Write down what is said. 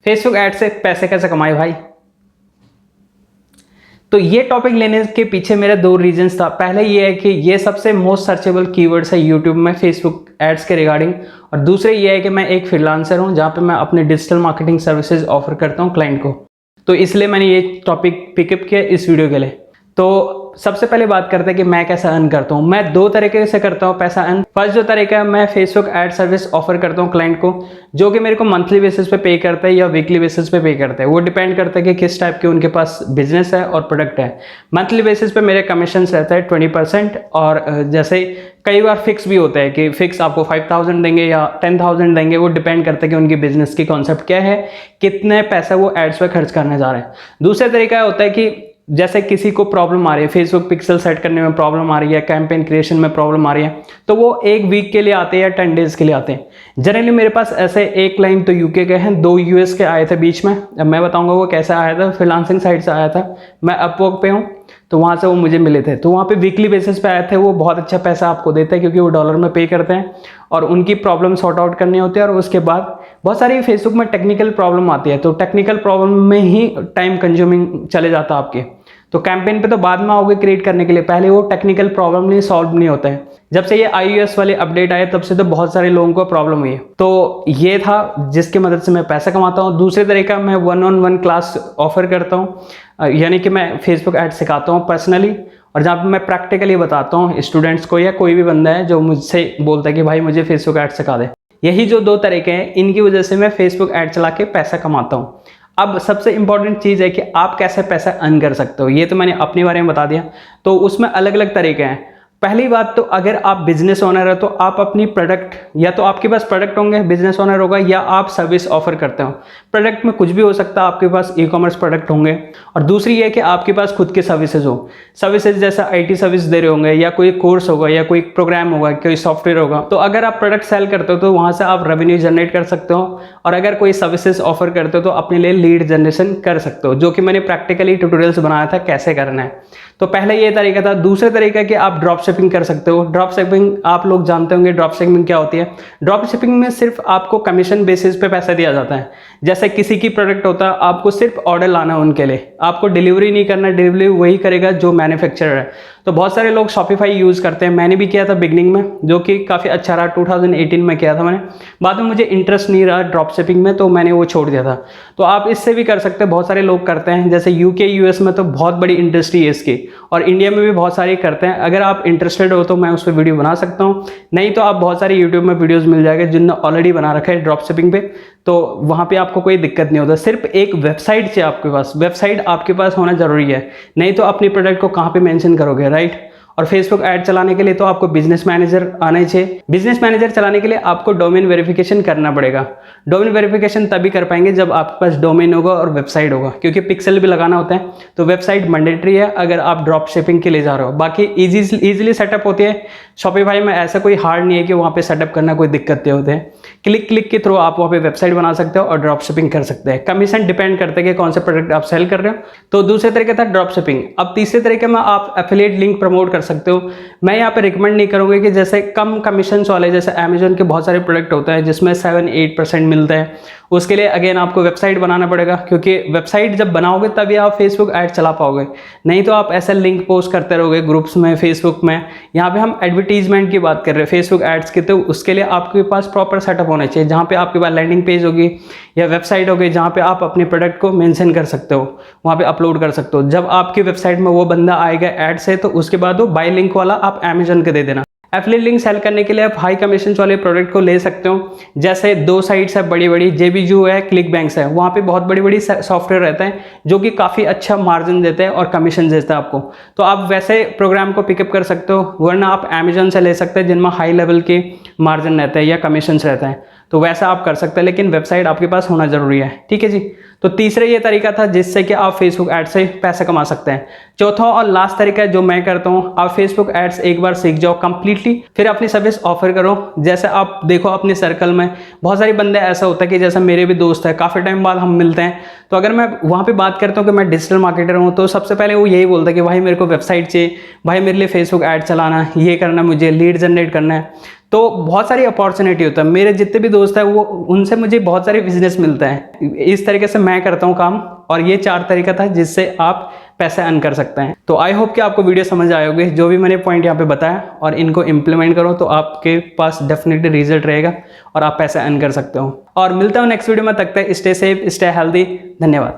Facebook ad से पैसे कैसे कमाए भाई। तो ये टॉपिक लेने के पीछे मेरे दो रीजंस था। पहले ये है कि ये सबसे मोस्ट सर्चेबल कीवर्ड्स है यूट्यूब में फेसबुक एड्स के रिगार्डिंग, और दूसरे ये है कि मैं एक फ्रीलांसर हूँ जहाँ पे मैं अपने डिजिटल मार्केटिंग सर्विसेज ऑफर करता हूँ क्लाइंट को। तो इसलिए मैंने ये टॉपिक पिकअप किया इस वीडियो के लिए। तो सबसे पहले बात करते हैं कि मैं कैसा अर्न करता हूँ। मैं दो तरीके से करता हूँ पैसा अर्न। फर्स्ट जो तरीका है, मैं फेसबुक एड सर्विस ऑफर करता हूँ क्लाइंट को, जो कि मेरे को मंथली बेसिस पे पे करता है या वीकली बेसिस पे करता है। वो डिपेंड करता है कि किस टाइप के उनके पास बिजनेस है और प्रोडक्ट है। मंथली बेसिस पे मेरे कमीशन रहता है 20%, और जैसे कई बार फिक्स भी होता है कि फिक्स आपको 5000 देंगे या 10,000 देंगे। वो डिपेंड करता है कि उनकी बिजनेस की कॉन्सेप्ट क्या है, कितने पैसा वो एड्स पे खर्च करने जा रहे हैं। दूसरा तरीका होता है कि जैसे किसी को प्रॉब्लम आ रही है, फेसबुक पिक्सल सेट करने में प्रॉब्लम आ रही है, कैंपेन क्रिएशन में प्रॉब्लम आ रही है, तो वो एक वीक के लिए आते हैं या 10 डेज के लिए आते हैं। जनरली मेरे पास ऐसे एक क्लाइंट तो यूके के हैं, 2 यूएस के आए थे बीच में। अब मैं बताऊंगा वो कैसे आया था। फ्रीलांसिंग साइट से आया था, मैं अपवर्क पे हूँ, तो वहाँ से वो मुझे मिले थे। तो वहाँ पे वीकली बेसिस पे आए थे। वो बहुत अच्छा पैसा आपको देते हैं क्योंकि वो डॉलर में पे करते हैं, और उनकी प्रॉब्लम सॉर्ट आउट करनी होती है। और उसके बाद बहुत सारी फेसबुक में टेक्निकल प्रॉब्लम आती है, तो टेक्निकल प्रॉब्लम में ही टाइम कंज्यूमिंग चले जाता है आपके। तो कैंपेन पे तो बाद में आओगे क्रिएट करने के लिए, पहले वो टेक्निकल प्रॉब्लम नहीं सॉल्व नहीं होता है। जब से ये iOS वाले अपडेट आए तब से तो बहुत सारे लोगों को प्रॉब्लम हुई है। तो ये था जिसकी मदद से मैं पैसा कमाता हूँ। दूसरे तरीका, मैं 1-on-1 क्लास ऑफर करता हूँ, यानी कि मैं फेसबुक ऐड सिखाता हूँ पर्सनली, और जहाँ पे मैं प्रैक्टिकली बताता हूँ स्टूडेंट्स को या कोई भी बंदा है जो मुझसे बोलता है कि भाई मुझे फेसबुक ऐड सिखा दे। यही जो दो तरीके हैं, इनकी वजह से मैं फेसबुक ऐड चला के पैसा कमाता हूँ। अब सबसे इंपॉर्टेंट चीज़ है कि आप कैसे पैसा अर्न कर सकते हो। ये तो मैंने अपने बारे में बता दिया। तो उसमें अलग अलग तरीके हैं। पहली बात तो, अगर आप बिजनेस ओनर है तो आप अपनी प्रोडक्ट, या तो आपके पास प्रोडक्ट होंगे, बिजनेस ओनर होगा, या आप सर्विस ऑफर करते हो। प्रोडक्ट में कुछ भी हो सकता है, आपके पास ई कॉमर्स प्रोडक्ट होंगे। और दूसरी ये कि आपके पास खुद के सर्विसेज हो। सर्विसेज जैसा आईटी सर्विस दे रहे होंगे, या कोई कोर्स होगा, या कोई प्रोग्राम होगा, कोई सॉफ्टवेयर होगा। तो अगर आप प्रोडक्ट सेल करते हो तो वहाँ से आप रेवेन्यू जनरेट कर सकते हो, और अगर कोई सर्विसेज ऑफर करते हो तो अपने लिए लीड जनरेशन कर सकते हो, जो कि मैंने प्रैक्टिकली ट्यूटोरियल्स बनाया था कैसे करना है। तो पहले ये तरीका था। दूसरे तरीका कि आप ड्रॉप शिपिंग कर सकते हो। ड्रॉप शिपिंग आप लोग जानते होंगे, ड्रॉप शिपिंग क्या होती है। ड्रॉप शिपिंग में सिर्फ आपको कमीशन बेसिस पे पैसा दिया जाता है। जैसे किसी की प्रोडक्ट होता है, आपको सिर्फ ऑर्डर लाना है उनके लिए, आपको डिलीवरी नहीं करना, डिलीवरी वही करेगा जो मैन्युफैक्चरर है। तो बहुत सारे लोग शॉपिफाई यूज़ करते हैं, मैंने भी किया था बिगनिंग में, जो कि काफ़ी अच्छा रहा। 2018 में किया था मैंने। बाद में मुझे इंटरेस्ट नहीं रहा ड्रॉप शिपिंग में, तो मैंने वो छोड़ दिया था। तो आप इससे भी कर सकते हैं, बहुत सारे लोग करते हैं। जैसे यूके यूएस में तो बहुत बड़ी इंडस्ट्री है इसकी, और इंडिया में भी बहुत सारे करते हैं। अगर आप इंटरेस्टेड हो तो मैं उस पर वीडियो बना सकता हूँ, नहीं तो आप बहुत सारे यूट्यूब में वीडियोस मिल जाएंगे जिनने ऑलरेडी बना रखा है ड्रॉप शिपिंग पे। तो वहाँ पे आपको कोई दिक्कत नहीं होता। सिर्फ एक वेबसाइट चाहिए आपके पास, वेबसाइट आपके पास होना जरूरी है, नहीं तो अपनी प्रोडक्ट को कहाँ पे मेंशन करोगे, राइट। और फेसबुक ऐड चलाने के लिए तो आपको बिजनेस मैनेजर आना चाहिए। बिजनेस मैनेजर चलाने के लिए आपको डोमेन वेरिफिकेशन करना पड़ेगा। डोमेन वेरिफिकेशन तभी कर पाएंगे जब आपके पास डोमेन होगा और वेबसाइट होगा, क्योंकि पिक्सल भी लगाना होता है। तो वेबसाइट मैंडेटरी है अगर आप ड्रॉप शिपिंग के लिए जा रहे हो। बाकी इजीली सेटअप होती है शॉपिफाई में। ऐसा कोई हार्ड नहीं है कि वहाँ पे सेटअप करना कोई दिक्कत होते हैं। क्लिक के थ्रू आप वहाँ पे वेबसाइट बना सकते हो और ड्रॉप शिपिंग कर सकते हैं। कमीशन डिपेंड करते हैं कि कौन से प्रोडक्ट आप सेल कर रहे हो। तो दूसरे तरीके था ड्रॉप शिपिंग। अब तीसरे तरीके में आप एफिलिएट लिंक प्रमोट कर सकते हो। मैं यहाँ पे रिकमेंड नहीं करूँगा कि जैसे कम कमीशन वाले, जैसे अमेजोन के बहुत सारे प्रोडक्ट होते हैं जिसमें 7-8% मिलता है। उसके लिए अगेन आपको वेबसाइट बनाना पड़ेगा, क्योंकि वेबसाइट जब बनाओगे तभी आप फेसबुक ऐड चला पाओगे। नहीं तो आप ऐसे लिंक पोस्ट करते रहोगे ग्रुप्स में, फेसबुक में। यहाँ पे हम एडवर्टीजमेंट की बात कर रहे हैं फेसबुक एड्स की, तो उसके लिए आपके पास प्रॉपर सेटअप होना चाहिए, जहाँ पे आपके पास लैंडिंग पेज होगी या वेबसाइट होगी, जहाँ पे आप अपने प्रोडक्ट को मेंशन कर सकते हो, वहाँ पे अपलोड कर सकते हो। जब आपकी वेबसाइट में वो बंदा आएगा ऐड से, तो उसके बाद वो बाय लिंक वाला आप अमेजोन के दे देना। एफिलिएट लिंक सेल करने के लिए आप हाई कमीशन वाले प्रोडक्ट को ले सकते हो। जैसे 2 साइट्स है बड़ी बड़ी, जेबीजू है, क्लिक बैंक्स है। वहाँ पे बहुत बड़ी बड़ी सॉफ्टवेयर रहते हैं जो कि काफ़ी अच्छा मार्जिन देते हैं और कमीशन देते हैं आपको। तो आप वैसे प्रोग्राम को पिकअप कर सकते हो, वरना आप अमेजोन से ले सकते हैं जिनमें हाई लेवल के मार्जिन रहते हैं या कमीशन रहते हैं। तो वैसा आप कर सकते हैं, लेकिन वेबसाइट आपके पास होना जरूरी है, ठीक है जी। तो तीसरा ये तरीका था जिससे कि आप फेसबुक ऐड से पैसा कमा सकते हैं। चौथा और लास्ट तरीका जो मैं करता हूँ, आप फेसबुक एड्स एक बार सीख जाओ कंप्लीटली, फिर अपनी सर्विस ऑफर करो। जैसे आप देखो अपने सर्कल में बहुत सारे बंदे ऐसा होता है कि जैसा मेरे भी दोस्त है, काफ़ी टाइम बाद हम मिलते हैं, तो अगर मैं वहाँ पे बात करता हूँ कि मैं डिजिटल मार्केटर हूँ, तो सबसे पहले वो यही बोलता है कि भाई मेरे को वेबसाइट चाहिए, भाई मेरे लिए फेसबुक ऐड चलाना है, ये करना है, मुझे लीड जनरेट करना है। तो बहुत सारी अपॉर्चुनिटी होता है। मेरे जितने भी दोस्त हैं वो उनसे मुझे बहुत सारे बिजनेस मिलते हैं। इस तरीके से मैं करता हूँ काम, और ये 4 तरीका था जिससे आप पैसे अर्न कर सकते हैं। तो आई होप कि आपको वीडियो समझ आए होंगे, जो भी मैंने पॉइंट यहाँ पे बताया, और इनको इम्प्लीमेंट करो तो आपके पास डेफिनेटली रिजल्ट रहेगा और आप पैसे अर्न कर सकते हो। और मिलता हूँ नेक्स्ट वीडियो में, तब तक स्टे सेफ, स्टे हेल्दी। धन्यवाद।